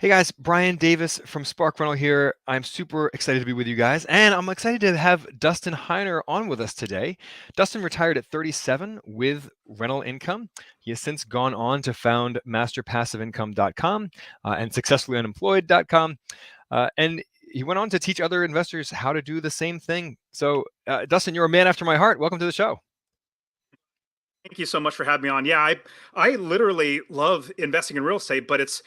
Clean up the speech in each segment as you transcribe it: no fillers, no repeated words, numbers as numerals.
Hey guys, Brian Davis from Spark Rental here. I'm super excited to be with you guys, and I'm excited to have Dustin Heiner on with us today. Dustin retired at 37 with rental income. He has since gone on to found masterpassiveincome.com and successfullyunemployed.com. And he went on to teach other investors how to do the same thing. So, Dustin, you're a man after my heart. Welcome to the show. Thank you so much for having me on. Yeah, I literally love investing in real estate, but it's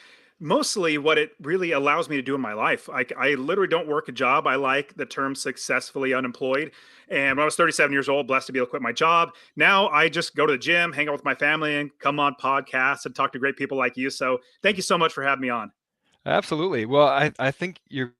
mostly what it really allows me to do in my life. I literally don't work a job. I like the term successfully unemployed. And when I was 37 years old, blessed to be able to quit my job. Now I just go to the gym, hang out with my family, and come on podcasts and talk to great people like you. So thank you so much for having me on. Absolutely. Well, I think you're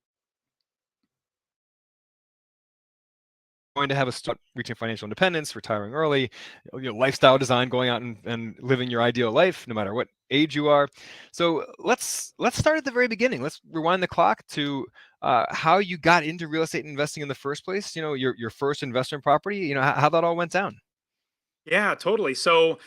going to have a start reaching financial independence, retiring early, lifestyle design, going out and living your ideal life, no matter what age you are. So let's start at the very beginning. Let's rewind the clock to how you got into real estate investing in the first place. Your first investment property. How that all went down. Yeah, totally. So,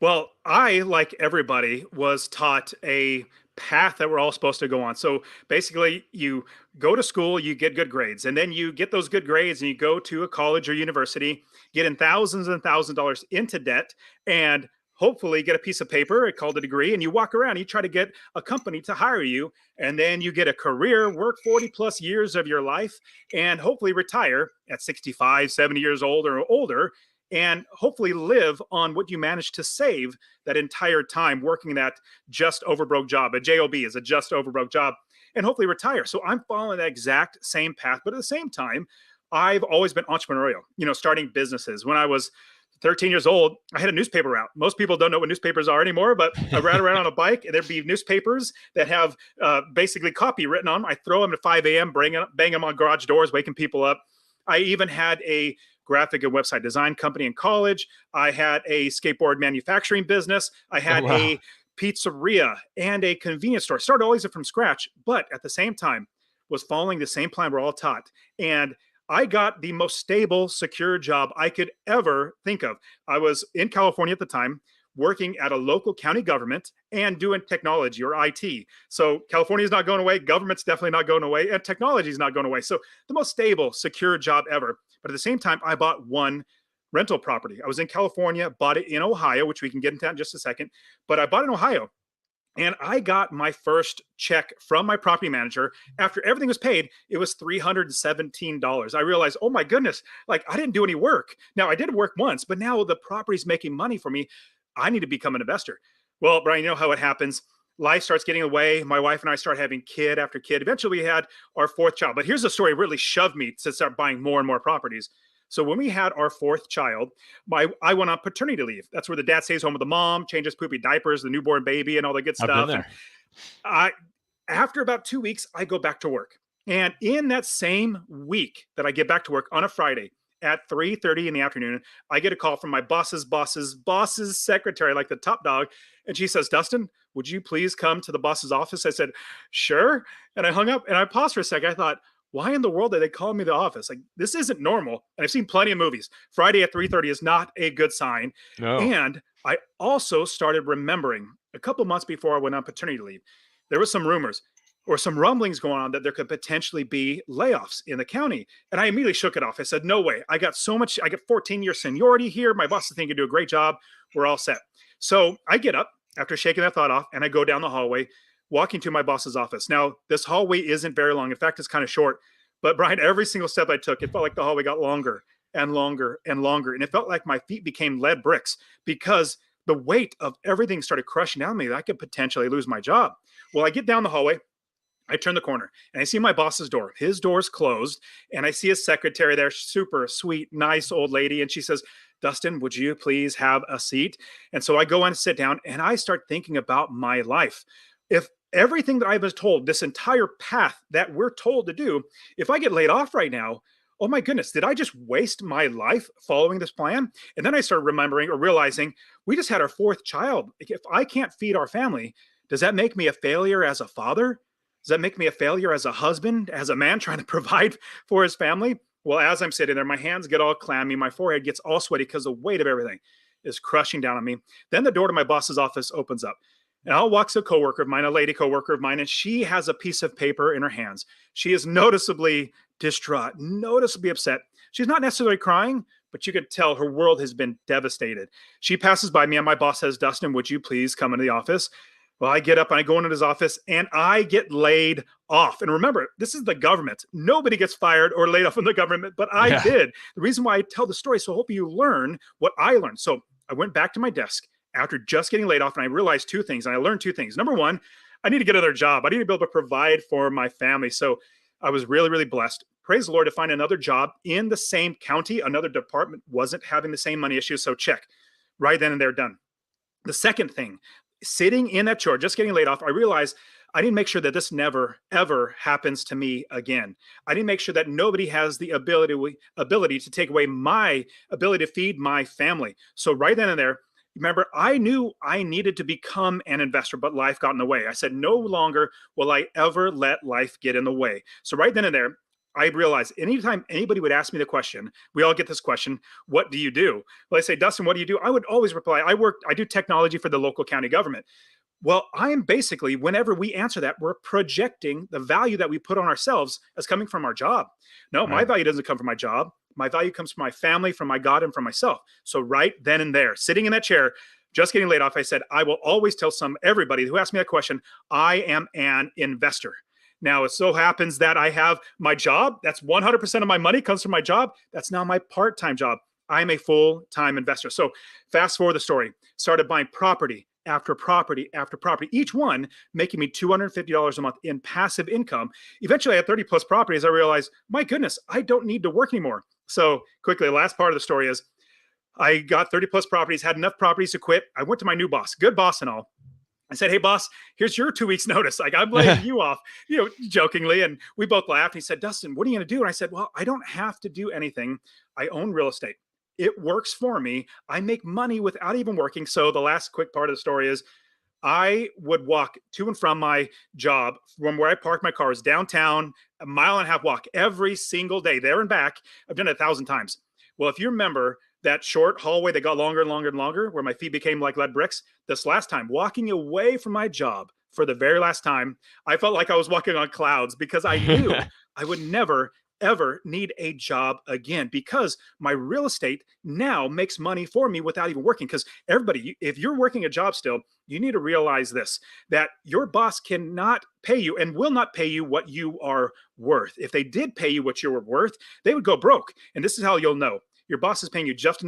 well, I, like everybody, was taught a path that we're all supposed to go on. So basically, you go to school, you get good grades, and then you get those good grades and you go to a college or university, get in thousands and thousands of dollars into debt, and hopefully get a piece of paper called a degree, and you walk around, you try to get a company to hire you, and then you get a career, work 40 plus years of your life, and hopefully retire at 65, 70 years old or older, and hopefully live on what you managed to save that entire time working that just over broke job. A job is a just over broke job, and hopefully retire. So I'm following that exact same path, but at the same time, I've always been entrepreneurial, starting businesses. When I was 13 years old, I had a newspaper route. Most people don't know what newspapers are anymore, but I ride around on a bike and there'd be newspapers that have basically copy written on them. I throw them at 5 a.m., bang them on garage doors, waking people up. I even had a graphic and website design company in college. I had a skateboard manufacturing business. I Oh had wow. a pizzeria and a convenience store. Started all these from scratch, but at the same time was following the same plan we're all taught. And I got the most stable, secure job I could ever think of. I was in California at the time, working at a local county government and doing technology or IT. So California is not going away, government's definitely not going away, and technology is not going away. So the most stable, secure job ever. But at the same time, I bought one rental property. I was in California, bought it in Ohio, which we can get into that in just a second. But I bought it in Ohio. And I got my first check from my property manager. After everything was paid, it was $317. I realized, oh my goodness, like I didn't do any work. Now I did work once, but now the property's making money for me. I need to become an investor. Well, Brian, you know how it happens. Life starts getting away. My wife and I start having kid after kid. Eventually, we had our fourth child. But here's the story: really shoved me to start buying more and more properties. So when we had our fourth child, I went on paternity leave. That's where the dad stays home with the mom, changes poopy diapers, the newborn baby, and all the good I've been stuff. And there. I, after about 2 weeks, I go back to work. And in that same week that I get back to work on a Friday at 3:30 in the afternoon, I get a call from my boss's secretary, like the top dog. And she says, Dustin, would you please come to the boss's office? I said, sure. And I hung up and I paused for a second. I thought, why in the world did they call me to the office? Like, this isn't normal. And I've seen plenty of movies. Friday at 3:30 is not a good sign. No. And I also started remembering a couple months before I went on paternity leave, there was some rumors or some rumblings going on that there could potentially be layoffs in the county. And I immediately shook it off. I said, no way. I got 14-year seniority here. My boss is thinking I do a great job. We're all set. So I get up after shaking that thought off and I go down the hallway, walking to my boss's office. Now, this hallway isn't very long. In fact, it's kind of short. But Brian, every single step I took, it felt like the hallway got longer and longer and longer. And it felt like my feet became lead bricks because the weight of everything started crushing down me. I could potentially lose my job. Well, I get down the hallway. I turn the corner and I see my boss's door. His door's closed, and I see his secretary there, super sweet, nice old lady. And she says, Dustin, would you please have a seat? And so I go and sit down and I start thinking about my life. If everything that I was told, this entire path that we're told to do, if I get laid off right now, oh my goodness, did I just waste my life following this plan? And then I started remembering or realizing we just had our fourth child. If I can't feed our family, does that make me a failure as a father? Does that make me a failure as a husband, as a man trying to provide for his family? Well, as I'm sitting there, my hands get all clammy, my forehead gets all sweaty because the weight of everything is crushing down on me. Then the door to my boss's office opens up. And out walks a coworker of mine, a lady coworker of mine, and she has a piece of paper in her hands. She is noticeably distraught, noticeably upset. She's not necessarily crying, but you could tell her world has been devastated. She passes by me, and my boss says, Dustin, would you please come into the office? Well, I get up and I go into his office and I get laid off. And remember, this is the government. Nobody gets fired or laid off in the government, but I Yeah. did. The reason why I tell the story, so I hope you learn what I learned. So I went back to my desk after just getting laid off and I realized two things. And I learned two things. Number one, I need to get another job. I need to be able to provide for my family. So I was really, really blessed. Praise the Lord to find another job in the same county. Another department wasn't having the same money issues. So check right then and there, done. The second thing, sitting in that chair, just getting laid off, I realized I need to make sure that this never, ever happens to me again. I need to make sure that nobody has the ability to take away my ability to feed my family. So right then and there, remember, I knew I needed to become an investor, but life got in the way. I said, no longer will I ever let life get in the way. So right then and there, I realized anytime anybody would ask me the question, we all get this question, what do you do? Well, I say, Dustin, what do you do? I would always reply, I do technology for the local county government. Well, I am basically, whenever we answer that, we're projecting the value that we put on ourselves as coming from our job. No, my Right. value doesn't come from my job. My value comes from my family, from my God, and from myself. So right then and there, sitting in that chair, just getting laid off, I said, I will always tell everybody who asks me that question, I am an investor. Now, it so happens that I have my job. That's 100% of my money comes from my job. That's now my part-time job. I'm a full-time investor. So fast forward the story, started buying property after property after property, each one making me $250 a month in passive income. Eventually, I had 30 plus properties. I realized, my goodness, I don't need to work anymore. So quickly, the last part of the story is I got 30 plus properties, had enough properties to quit. I went to my new boss, good boss and all. I said, hey, boss, here's your 2 weeks notice. Like, I'm laying you off, jokingly. And we both laughed. He said, Dustin, what are you going to do? And I said, well, I don't have to do anything. I own real estate. It works for me. I make money without even working. So the last quick part of the story is I would walk to and from my job from where I park my cars downtown, a mile and a half walk every single day, there and back. I've done it 1,000 times. Well, if you remember that short hallway that got longer and longer and longer, where my feet became like lead bricks, this last time, walking away from my job for the very last time, I felt like I was walking on clouds because I knew I would never, ever need a job again because my real estate now makes money for me without even working. Because everybody, if you're working a job still, you need to realize this, that your boss cannot pay you and will not pay you what you are worth. If they did pay you what you were worth, they would go broke. And this is how you'll know. Your boss is paying you just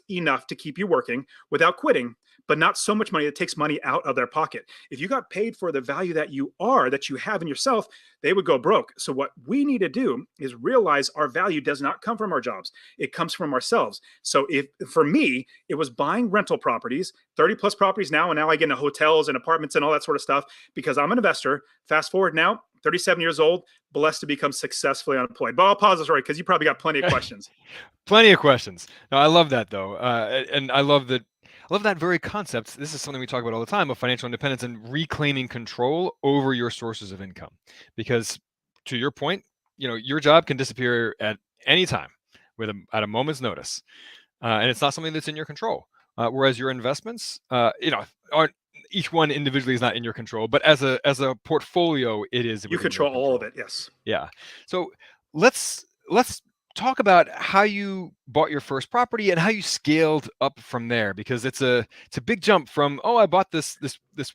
enough to keep you working without quitting, but not so much money that takes money out of their pocket. If you got paid for the value that you have in yourself, they would go broke. So what we need to do is realize our value does not come from our jobs. It comes from ourselves. So if for me, it was buying rental properties, 30 plus properties now, and now I get into hotels and apartments and all that sort of stuff because I'm an investor. Fast forward now, 37 years old, blessed to become successfully unemployed. But I'll pause this, Roy, because you probably got plenty of questions. Plenty of questions. No, I love that though, and I love that. I love that very concept. This is something we talk about all the time of financial independence and reclaiming control over your sources of income. Because, to your point, your job can disappear at any time at a moment's notice, and it's not something that's in your control. Whereas your investments, aren't each one individually is not in your control, but as a portfolio, it is. You control all of it. Yes. Yeah. So let's talk about how you bought your first property and how you scaled up from there, because it's a big jump from, oh, I bought this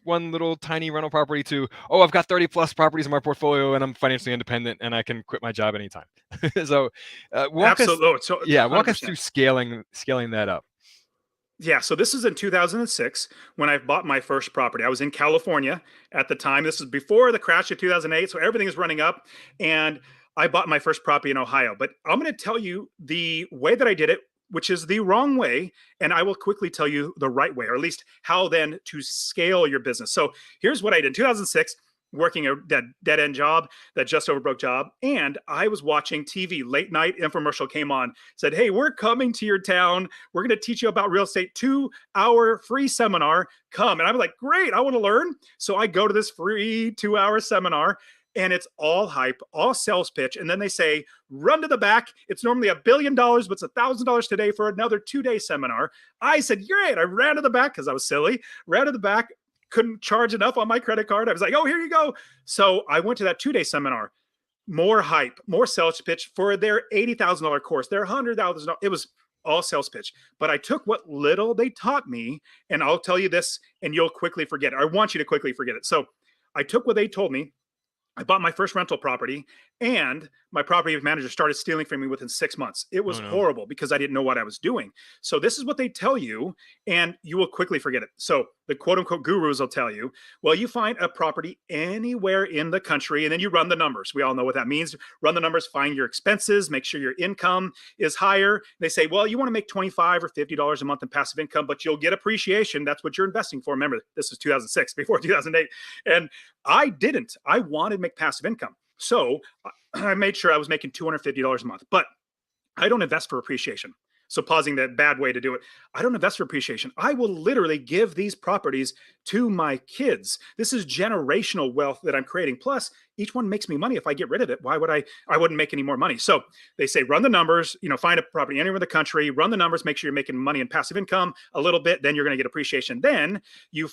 one little tiny rental property to, oh, I've got 30 plus properties in my portfolio and I'm financially independent and I can quit my job anytime. So walk us through scaling that up. Yeah, so this is in 2006 when I bought my first property. I was in California at the time. This is before the crash of 2008, so everything is running up. And I bought my first property in Ohio. But I'm going to tell you the way that I did it, which is the wrong way. And I will quickly tell you the right way, or at least how then to scale your business. So here's what I did in 2006. Working a dead end job, that just over broke job. And I was watching TV, late night infomercial came on, said, hey, we're coming to your town. We're going to teach you about real estate, 2-hour free seminar. Come. And I'm like, great, I want to learn. So I go to this free 2-hour seminar and it's all hype, all sales pitch. And then they say, run to the back. It's normally $1 billion, but it's $1,000 today for another 2-day seminar. I said, great. I ran to the back because I was silly, ran to the back. couldn't charge enough on my credit card. I was like, oh, here you go. So I went to that 2-day seminar. More hype, more sales pitch for their $80,000 course, their $100,000. It was all sales pitch. But I took what little they taught me, and I'll tell you this, and you'll quickly forget it. I want you to quickly forget it. So I took what they told me. I bought my first rental property, and my property manager started stealing from me within 6 months. It Oh was no. horrible because I didn't know what I was doing. So this is what they tell you, and you will quickly forget it. So the quote unquote gurus will tell you, well, you find a property anywhere in the country, and then you run the numbers. We all know what that means. Run the numbers, find your expenses, make sure your income is higher. They say, well, you want to make $25 or $50 a month in passive income, but you'll get appreciation. That's what you're investing for. Remember, this was 2006, before 2008. And I didn't. I wanted to make passive income. So I made sure I was making $250 a month, but I don't invest for appreciation. So pausing that bad way to do it. I don't invest for appreciation. I will literally give these properties to my kids. This is generational wealth that I'm creating. Plus, each one makes me money. If I get rid of it, why would I wouldn't make any more money. So they say, run the numbers, find a property anywhere in the country, run the numbers, make sure you're making money in passive income a little bit, then you're going to get appreciation. Then you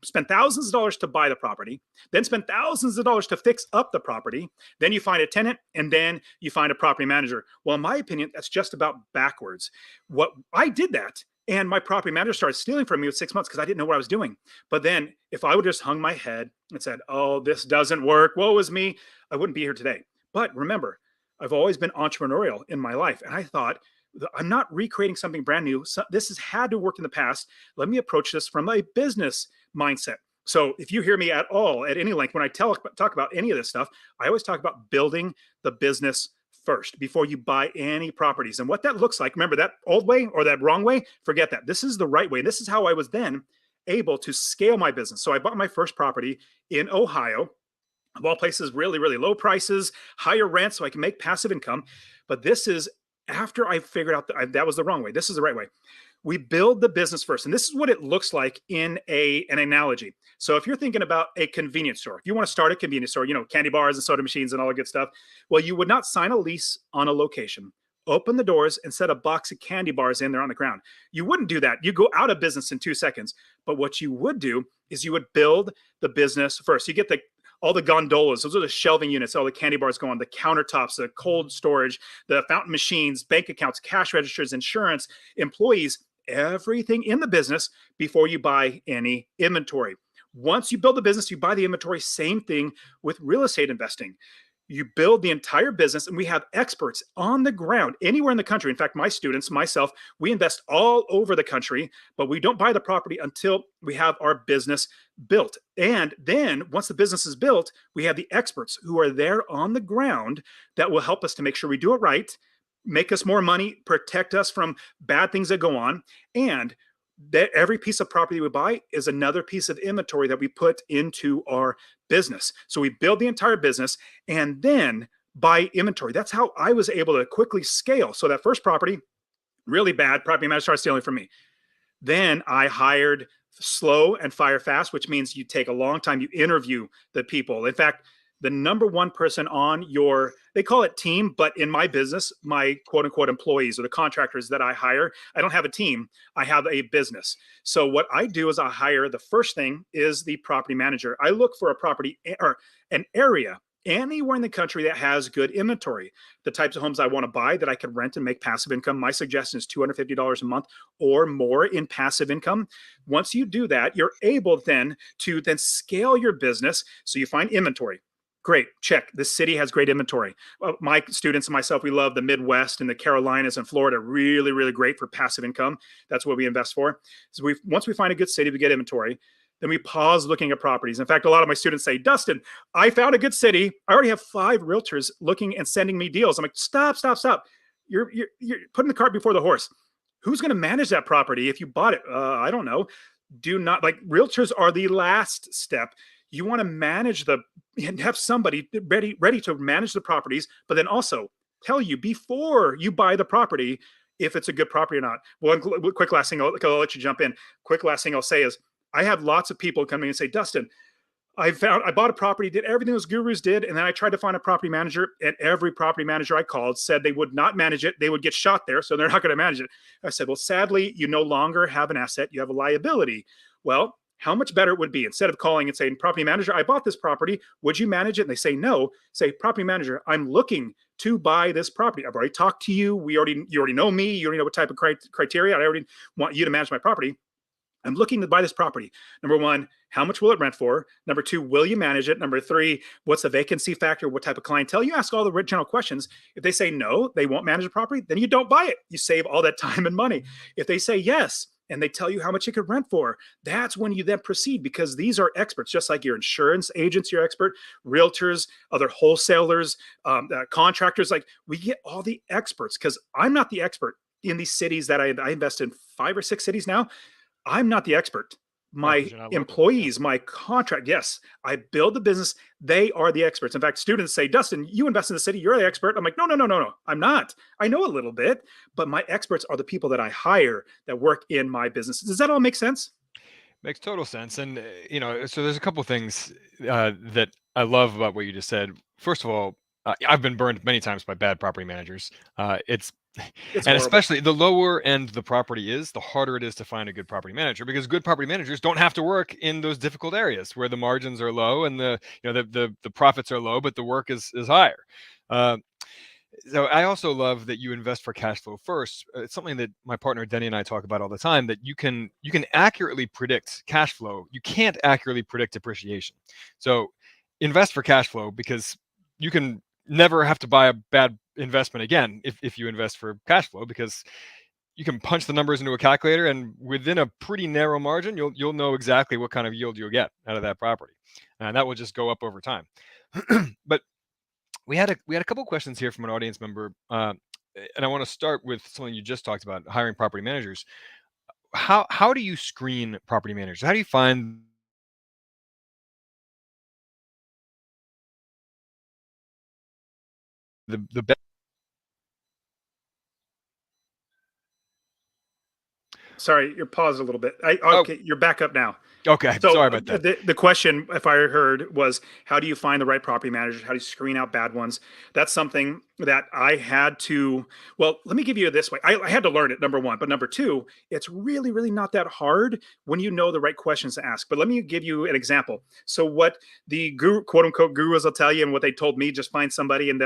spend thousands of dollars to buy the property, then spend thousands of dollars to fix up the property. Then you find a tenant, and then you find a property manager. Well, in my opinion, that's just about backwards. What I did that, and my property manager started stealing from me with 6 months because I didn't know what I was doing. But then if I would just hung my head and said, oh, this doesn't work, woe is me, I wouldn't be here today. But remember, I've always been entrepreneurial in my life. And I thought, I'm not recreating something brand new. So this has had to work in the past. Let me approach this from a business mindset. So if you hear me at all, at any length, when I talk about any of this stuff, I always talk about building the business first before you buy any properties. And what that looks like, remember that old way or that wrong way, forget that. This is the right way. This is how I was then able to scale my business. So I bought my first property in Ohio, of all places, really, really low prices, higher rent, so I can make passive income. But this is after I figured out that was the wrong way. This is the right way. We build the business first. And this is what it looks like in an analogy. So if you're thinking about a convenience store, if you want to start a convenience store, candy bars and soda machines and all that good stuff, well, you would not sign a lease on a location, open the doors and set a box of candy bars in there on the ground. You wouldn't do that. You go out of business in 2 seconds. But what you would do is you would build the business first. You get all the gondolas, those are the shelving units, all the candy bars go on, the countertops, the cold storage, the fountain machines, bank accounts, cash registers, insurance, employees, everything in the business before you buy any inventory. Once you build the business, you buy the inventory. Same thing with real estate investing. You build the entire business, and we have experts on the ground anywhere in the country. In fact, my students, myself, we invest all over the country, but we don't buy the property until we have our business built. And then once the business is built, we have the experts who are there on the ground that will help us to make sure we do it right, make us more money, protect us from bad things that go on. And that every piece of property we buy is another piece of inventory that we put into our business. So we build the entire business and then buy inventory. That's how I was able to quickly scale. So that first property, really bad, property manager started stealing from me. Then I hired slow and fire fast, which means you take a long time. You interview the people. In fact, the number one person on they call it team, but in my business, my quote unquote employees or the contractors that I hire, I don't have a team. I have a business. So what I do is I hire, the first thing is the property manager. I look for a property or an area anywhere in the country that has good inventory. The types of homes I want to buy that I can rent and make passive income. My suggestion is $250 a month or more in passive income. Once you do that, you're able then to scale your business. So you find inventory. Great, check. This city has great inventory. My students and myself, we love the Midwest and the Carolinas and Florida. Really, really great for passive income. That's what we invest for. So once we find a good city, we get inventory. Then we pause looking at properties. In fact, a lot of my students say, Dustin, I found a good city. I already have 5 realtors looking and sending me deals. I'm like, stop. You're putting the cart before the horse. Who's going to manage that property if you bought it? I don't know. Do not, realtors are the last step. You want to manage and have somebody ready to manage the properties, but then also tell you before you buy the property if it's a good property or not. One quick last thing, I'll let you jump in. Quick last thing I'll say is I have lots of people come in and say, Dustin, I bought a property, did everything those gurus did, and then I tried to find a property manager, and every property manager I called said they would not manage it. They would get shot there, so they're not going to manage it. I said, well, sadly, you no longer have an asset. You have a liability. Well, how much better it would be instead of calling and saying, property manager, I bought this property. Would you manage it? And they say no. Say, property manager, I'm looking to buy this property. I've already talked to you. You already know me. You already know what type of criteria. I already want you to manage my property. I'm looking to buy this property. Number one, how much will it rent for? Number two, will you manage it? Number three, what's the vacancy factor? What type of clientele? You ask all the general questions. If they say no, they won't manage the property, then you don't buy it. You save all that time and money. If they say yes, and they tell you how much it could rent for, that's when you then proceed, because these are experts, just like your insurance agents, your expert, realtors, other wholesalers, contractors. Like, we get all the experts, because I'm not the expert in these cities that I invest in 5 or 6 cities now. I'm not the expert. Right, 'cause My you're not local. employees, my contract, yes, I build the business. They are the experts. In fact, students say, Dustin, you invest in the city, you're the expert. I'm like, no, no, no, no, no, I'm not. I know a little bit, but my experts are the people that I hire that work in my business. Does that all make sense? Makes total sense. And, so there's a couple things that I love about what you just said. First of all, I've been burned many times by bad property managers. It's It's and horrible. especially the lower end the property is, the harder it is to find a good property manager, because good property managers don't have to work in those difficult areas where the margins are low and the profits are low, but the work is higher. Uh, so I also love that you invest for cash flow first. It's something that my partner Denny and I talk about all the time, that you can accurately predict cash flow. You can't accurately predict depreciation. So invest for cash flow, because you can never have to buy a bad investment again if you invest for cash flow, because you can punch the numbers into a calculator, and within a pretty narrow margin, you'll know exactly what kind of yield you'll get out of that property, and that will just go up over time. But we had a couple questions here from an audience member, and I want to start with something you just talked about: hiring property managers. How do you screen property managers? How do you find the best? Sorry, you're paused a little bit. Oh, Okay, you're back up now. okay. So Sorry about that. the question, if I heard, was how do you find the right property managers? How do you screen out bad ones? That's something that I had to. Well, let me give you this way. I had to learn it, number one, but number two, it's really, really not that hard when you know the right questions to ask. But let me give you an example. So what the guru, quote unquote gurus, will tell you, and what they told me, just find somebody, and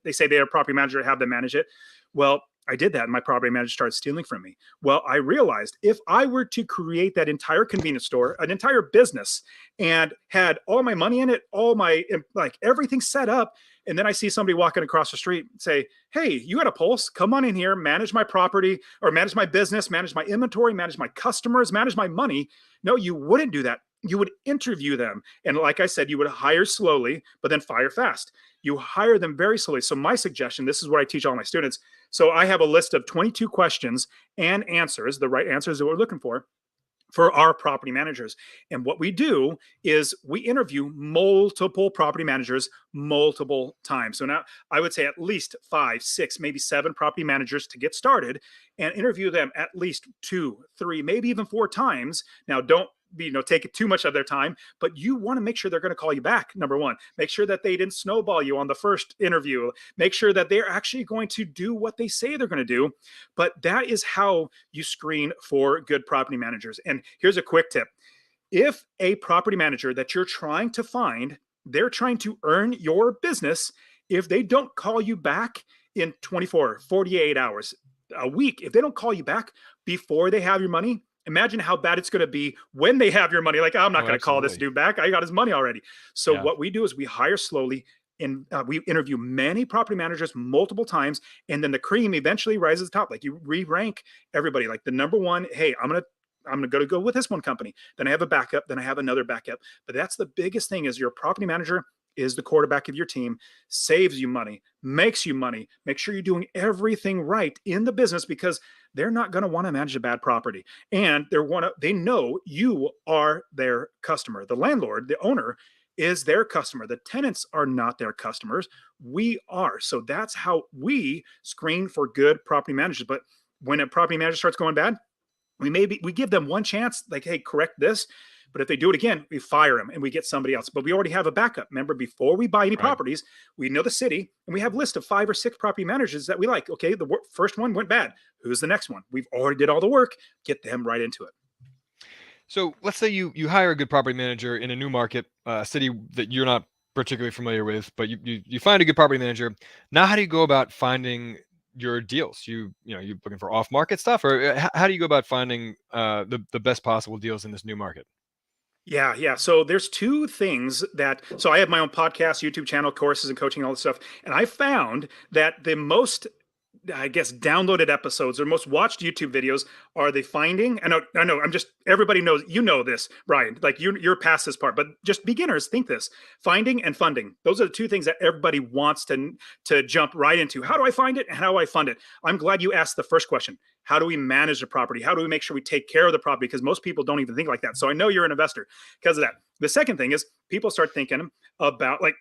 they say they're a property manager, have them manage it. Well, I did that, and my property manager started stealing from me. Well, I realized if I were to create that entire convenience store, an entire business, and had all my money in it, all my, like, everything set up, and then I see somebody walking across the street and say, hey, you got a pulse? Come on in here, manage my property, or manage my business, manage my inventory, manage my customers, manage my money. No, you wouldn't do that. You would interview them. And like I said, you would hire slowly, but then fire fast. You hire them very slowly. So my suggestion, this is what I teach all my students. So I have a list of 22 questions and answers, the right answers that we're looking for our property managers. And what we do is we interview multiple property managers multiple times. So now I would say at least 5, 6, maybe 7 property managers to get started, and interview them at least 2, 3, maybe even 4 times. Now, don't take too much of their time, but you want to make sure they're going to call you back. Number one, make sure that they didn't snowball you on the first interview. Make sure that they're actually going to do what they say they're going to do. But that is how you screen for good property managers. And here's a quick tip. If a property manager that you're trying to find, they're trying to earn your business, if they don't call you back in 24, 48 hours, a week, if they don't call you back before they have your money, imagine how bad it's going to be when they have your money. Like, I'm not Oh, going to call this absolutely. dude back. I got his money already. So Yeah. what we do is we hire slowly, and we interview many property managers multiple times, and then the cream eventually rises to the top. Like, you re-rank everybody. Like, the number one, hey, I'm gonna go with this one company. Then I have a backup. Then I have another backup. But that's the biggest thing: is your property manager is the quarterback of your team, saves you money, makes you money. Make sure you're doing everything right in the business, because they're not going to want to manage a bad property, and they know you are their customer. The landlord, the owner, is their customer. The tenants are not their customers. We are. So that's how we screen for good property managers. But when a property manager starts going bad, we give them one chance, like, hey, correct this. But if they do it again, we fire them and we get somebody else. But we already have a backup. Remember, before we buy any Right. properties, we know the city, and we have a list of 5 or 6 property managers that we like. Okay, the first one went bad. Who's the next one? We've already did all the work. Get them right into it. So let's say you hire a good property manager in a new market, a city that you're not particularly familiar with, but you find a good property manager. Now, how do you go about finding your deals? You looking for off market stuff, or how do you go about finding the best possible deals in this new market? Yeah, yeah. So there's two things that so I have my own podcast, YouTube channel, courses and coaching, all this stuff. And I found that the most, I guess, downloaded episodes or most watched YouTube videos are the finding. I know, I'm just everybody knows you know this, Brian. Like you're past this part, but just beginners think this: finding and funding. Those are the two things that everybody wants to jump right into. How do I find it? And how do I fund it? I'm glad you asked the first question. How do we manage the property? How do we make sure we take care of the property? Because most people don't even think like that. So I know you're an investor because of that. The second thing is people start thinking about like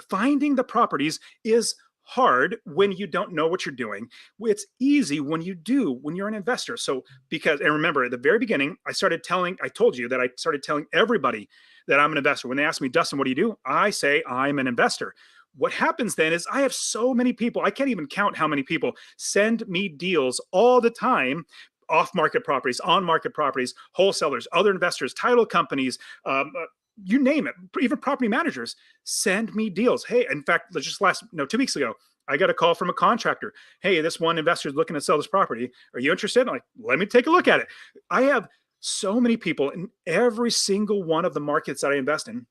finding the properties is hard when you don't know what you're doing. It's easy when you do, when you're an investor. So, because, and remember at the very beginning, I told you that I started telling everybody that I'm an investor. When they ask me, Dustin, what do you do? I say, I'm an investor. What happens then is I have so many people, I can't even count how many people send me deals all the time, off market properties, on market properties, wholesalers, other investors, title companies, you name it, even property managers send me deals. Hey, in fact, just 2 weeks ago, I got a call from a contractor. Hey, this one investor is looking to sell this property. Are you interested? I'm like, let me take a look at it. I have so many people in every single one of the markets that I invest in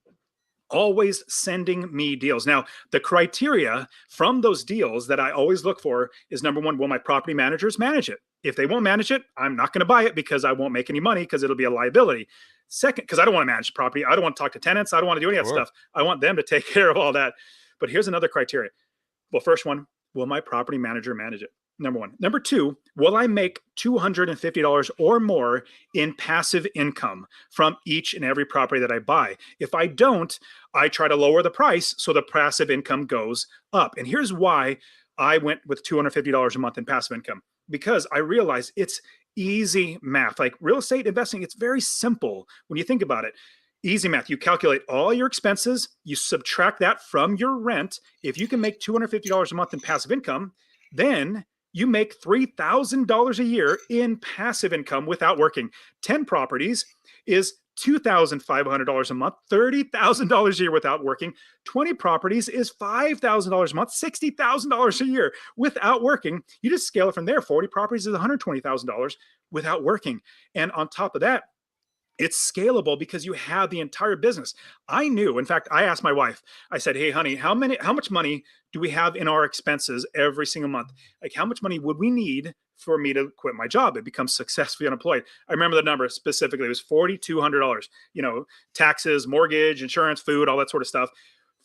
always sending me deals. Now, the criteria from those deals that I always look for is number one, will my property managers manage it? If they won't manage it, I'm not going to buy it because I won't make any money because it'll be a liability. Second, because I don't want to manage the property. I don't want to talk to tenants. I don't want to do any of that Sure. stuff. I want them to take care of all that. But here's another criteria. Well, first one, will my property manager manage it? Number one. Number two, will I make $250 or more in passive income from each and every property that I buy? If I don't, I try to lower the price so the passive income goes up. And here's why I went with $250 a month in passive income, because I realized it's easy math. Like real estate investing, it's very simple when you think about it. Easy math. You calculate all your expenses, you subtract that from your rent. If you can make $250 a month in passive income, then you make $3,000 a year in passive income without working. 10 properties is $2,500 a month, $30,000 a year without working. 20 properties is $5,000 a month, $60,000 a year without working. You just scale it from there. 40 properties is $120,000 without working. And on top of that, it's scalable because you have the entire business. I knew, in fact, I asked my wife, I said, hey, honey, how much money do we have in our expenses every single month? Like, how much money would we need for me to quit my job and become successfully unemployed? I remember the number specifically. It was $4,200, taxes, mortgage, insurance, food, all that sort of stuff.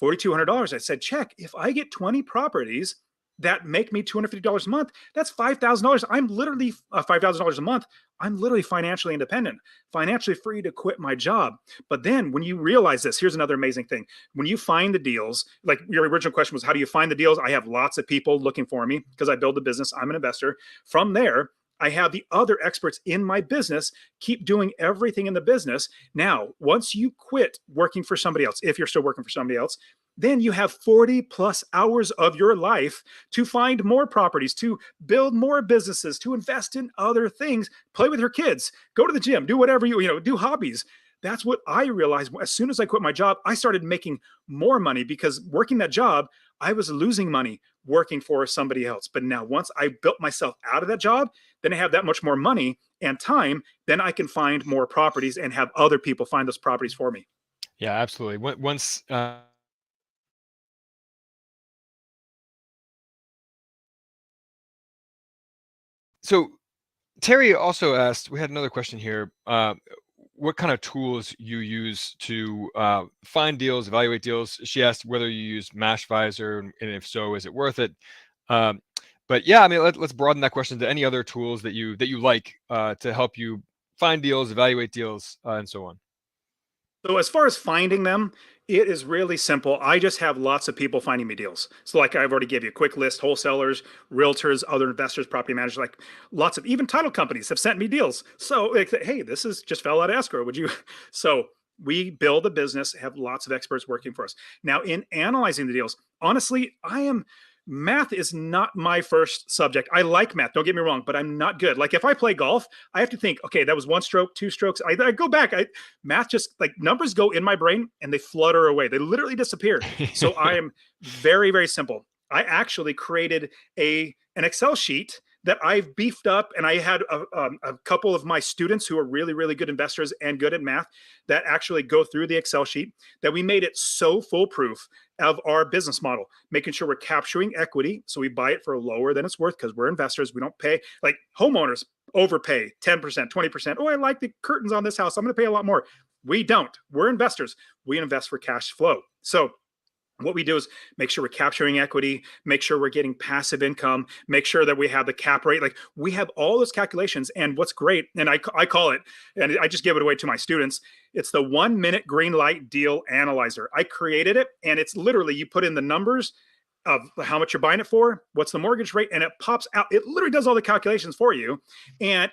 $4,200. I said, check. If I get 20 properties that make me $250 a month, that's $5,000. I'm literally $5,000 a month. I'm literally financially independent, financially free to quit my job. But then when you realize this, here's another amazing thing. When you find the deals, like your original question was, how do you find the deals? I have lots of people looking for me because I build a business. I'm an investor. From there, I have the other experts in my business keep doing everything in the business. Now, once you quit working for somebody else, if you're still working for somebody else, then you have 40 plus hours of your life to find more properties, to build more businesses, to invest in other things, play with your kids, go to the gym, do whatever do hobbies. That's what I realized. As soon as I quit my job, I started making more money because working that job, I was losing money working for somebody else. But now, once I built myself out of that job, then I have that much more money and time. Then I can find more properties and have other people find those properties for me. Yeah, absolutely. Once so Terry also asked, we had another question here. What kind of tools you use to find deals, evaluate deals? She asked whether you use Mashvisor, and if so, is it worth it? Um, but yeah, I mean, let's broaden that question to any other tools that you like to help you find deals, evaluate deals, and so on. So as far as finding them, it is really simple. I just have lots of people finding me deals. So like I've already gave you a quick list: wholesalers, realtors, other investors, property managers, like lots of even title companies have sent me deals. So like, hey, this is just fell out of escrow. Would you? So we build a business, have lots of experts working for us. Now in analyzing the deals, honestly, I am Math is not my first subject. I like math, don't get me wrong, but I'm not good. Like if I play golf, I have to think, okay, that was one stroke, two strokes. I go back. Math just like numbers go in my brain and they flutter away. They literally disappear. So I am very, very simple. I actually created an Excel sheet that I've beefed up, and I had a couple of my students who are really, really good investors and good at math that actually go through the Excel sheet, that we made it so foolproof of our business model, making sure we're capturing equity. So we buy it for lower than it's worth because we're investors. We don't pay like homeowners overpay 10%, 20%. Oh, I like the curtains on this house, I'm going to pay a lot more. We don't. We're investors. We invest for cash flow. So what we do is make sure we're capturing equity, make sure we're getting passive income, make sure that we have the cap rate. Like we have all those calculations. And what's great, and I call it, and I just give it away to my students, it's the 1 minute green light deal analyzer. I created it, and it's literally, you put in the numbers of how much you're buying it for, what's the mortgage rate, and it pops out. It literally does all the calculations for you. And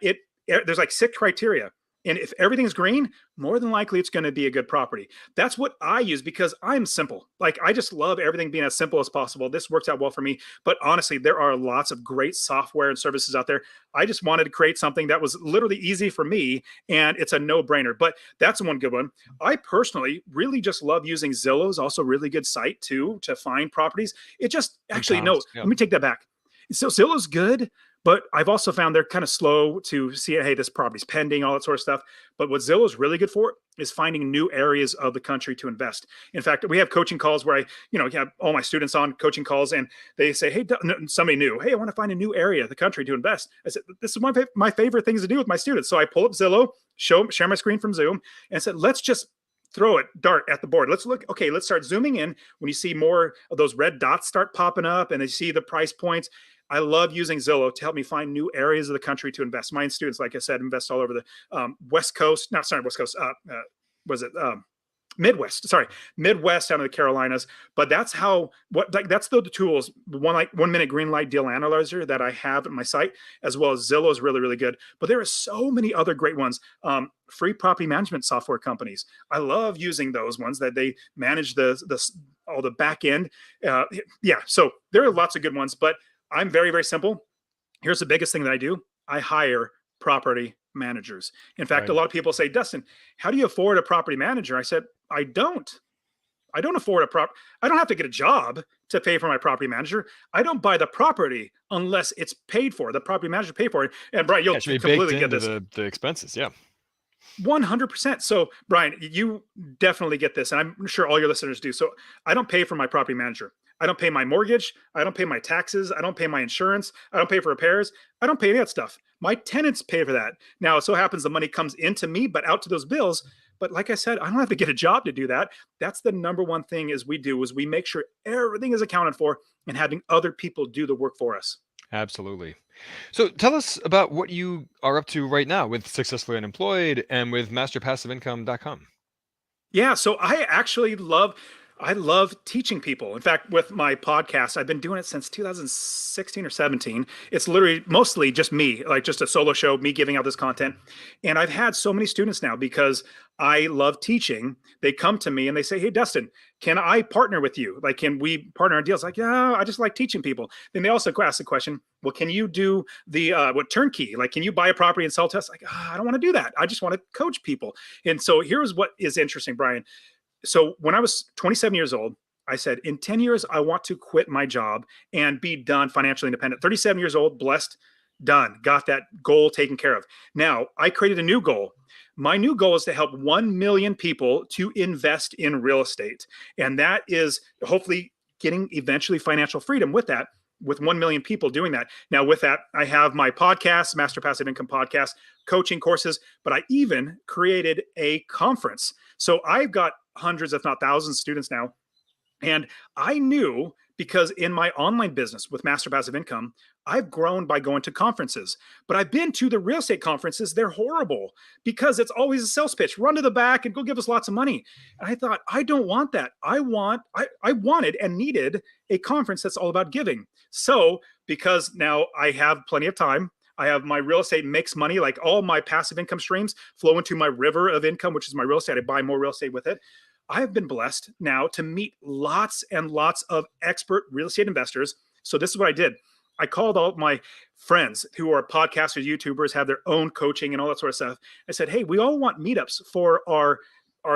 there's like 6 criteria. And if everything's green, more than likely it's going to be a good property. That's what I use because I'm simple. Like I just love everything being as simple as possible. This works out well for me. But honestly, there are lots of great software and services out there. I just wanted to create something that was literally easy for me, and it's a no-brainer. But that's one good one. I personally really just love using Zillow. Is also a really good site too to find properties. It just actually no. Let me take that back. So Zillow's good, but I've also found they're kind of slow to see, hey, this property's pending, all that sort of stuff. But what Zillow is really good for is finding new areas of the country to invest. In fact, we have coaching calls where I have all my students on coaching calls, and they say, hey, somebody new, hey, I want to find a new area of the country to invest. I said, this is my favorite things to do with my students. So I pull up Zillow, share my screen from Zoom, and I said, let's just throw it dart at the board. Let's look. Okay, let's start zooming in. When you see more of those red dots start popping up and they see the price points, I love using Zillow to help me find new areas of the country to invest. My students, like I said, invest all over the West Coast. Not sorry, West Coast. Was it Midwest? Sorry, Midwest down to the Carolinas. But that's that's the tools. The 1 minute green light deal analyzer that I have at my site, as well as Zillow is really, really good. But there are so many other great ones. Free property management software companies. I love using those ones that they manage all the back end. So there are lots of good ones, but I'm very, very simple. Here's the biggest thing that I do. I hire property managers. In fact, a lot of people say, Dustin, how do you afford a property manager? I said, I don't afford I don't have to get a job to pay for my property manager. I don't buy the property unless it's paid for. The property manager paid for it. And Brian, you'll completely get this. The expenses. Yeah. 100%. So Brian, you definitely get this. And I'm sure all your listeners do. So I don't pay for my property manager. I don't pay my mortgage. I don't pay my taxes. I don't pay my insurance. I don't pay for repairs. I don't pay any of that stuff. My tenants pay for that. Now, it so happens the money comes into me, but out to those bills. But like I said, I don't have to get a job to do that. That's the number one thing is we make sure everything is accounted for and having other people do the work for us. Absolutely. So tell us about what you are up to right now with Successfully Unemployed and with masterpassiveincome.com. Yeah, so I love teaching people. In fact, with my podcast, I've been doing it since 2016 or 17. It's literally mostly just me, like just a solo show, me giving out this content. And I've had so many students now because I love teaching. They come to me and they say, hey, Dustin, can I partner with you? Like, can we partner on deals? Like, yeah, I just like teaching people. Then they also ask the question, well, can you do the turnkey? Like, can you buy a property and sell to us? Like, I don't want to do that. I just want to coach people. And so here's what is interesting, Brian. So when I was 27 years old, I said, in 10 years, I want to quit my job and be done financially independent. 37 years old, blessed, done, got that goal taken care of. Now, I created a new goal. My new goal is to help 1 million people to invest in real estate. And that is hopefully getting eventually financial freedom with that, with 1 million people doing that. Now, with that, I have my podcast, Master Passive Income Podcast, coaching courses, but I even created a conference. So I've got hundreds, if not thousands, of students now. And I knew because in my online business with Master Passive Income, I've grown by going to conferences. But I've been to the real estate conferences. They're horrible because it's always a sales pitch. Run to the back and go give us lots of money. And I thought, I don't want that. I wanted and needed a conference that's all about giving. So because now I have plenty of time, I have my real estate makes money, like all my passive income streams flow into my river of income, which is my real estate. I buy more real estate with it. I have been blessed now to meet lots and lots of expert real estate investors So this is what I did. I called all my friends who are podcasters, YouTubers, have their own coaching and all that sort of stuff. I said, hey, we all want meetups for our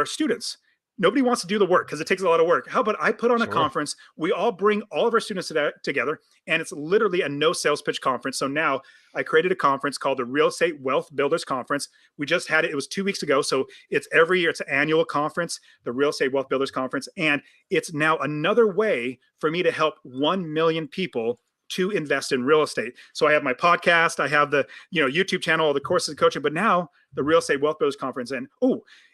students. Nobody wants to do the work because it takes a lot of work. How about I put on a Sure. conference? We all bring all of our students together, and it's literally a no sales pitch conference. So now I created a conference called the Real Estate Wealth Builders Conference. We just had it. It was 2 weeks ago. So it's every year. It's an annual conference, the Real Estate Wealth Builders Conference. And it's now another way for me to help 1 million people to invest in real estate. So I have my podcast, I have the YouTube channel, all the courses and coaching, but now the Real Estate Wealth Builders Conference. And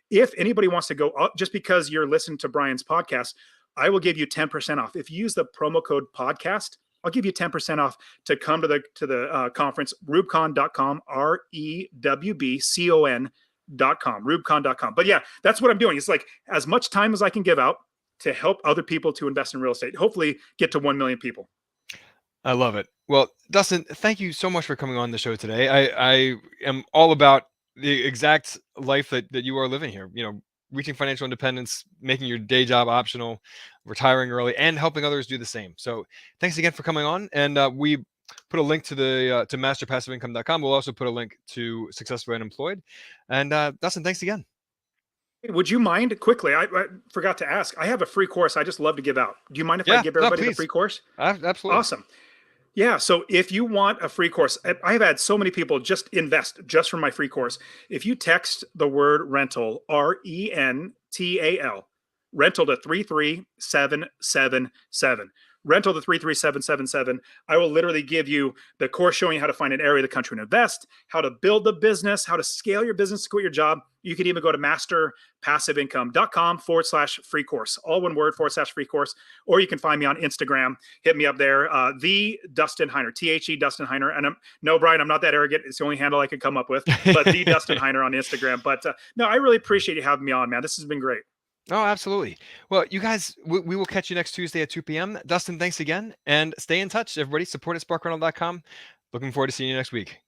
if anybody wants to go up, just because you're listening to Brian's podcast, I will give you 10% off. If you use the promo code podcast, I'll give you 10% off to come to the conference, rubcon.com, REWBCON.com, rubcon.com. But yeah, that's what I'm doing. It's like as much time as I can give out to help other people to invest in real estate, hopefully get to 1 million people. I love it. Well, Dustin, thank you so much for coming on the show today. I am all about the exact life that you are living here. Reaching financial independence, making your day job optional, retiring early, and helping others do the same. So thanks again for coming on. And we put a link to the to masterpassiveincome.com. We'll also put a link to Successfully Unemployed. And Dustin, thanks again. Would you mind quickly? I forgot to ask. I have a free course I just love to give out. Do you mind if I Yeah, give no, everybody the please. free course? Absolutely. Awesome. Yeah. So if you want a free course, I've had so many people just invest just from my free course. If you text the word rental, RENTAL, rental to 33777, rental to 33777, I will literally give you the course showing you how to find an area of the country and invest, how to build the business, how to scale your business to quit your job. You can even go to masterpassiveincome.com/free course, all one word /free course, or you can find me on Instagram. Hit me up there, the Dustin Heiner, THE Dustin Heiner. And no, Brian, I'm not that arrogant. It's the only handle I could come up with, but the Dustin Heiner on Instagram. But no, I really appreciate you having me on, man. This has been great. Oh, absolutely. Well, you guys, we will catch you next Tuesday at 2 p.m. Dustin, thanks again. And stay in touch, everybody. Support at sparkrental.com. Looking forward to seeing you next week.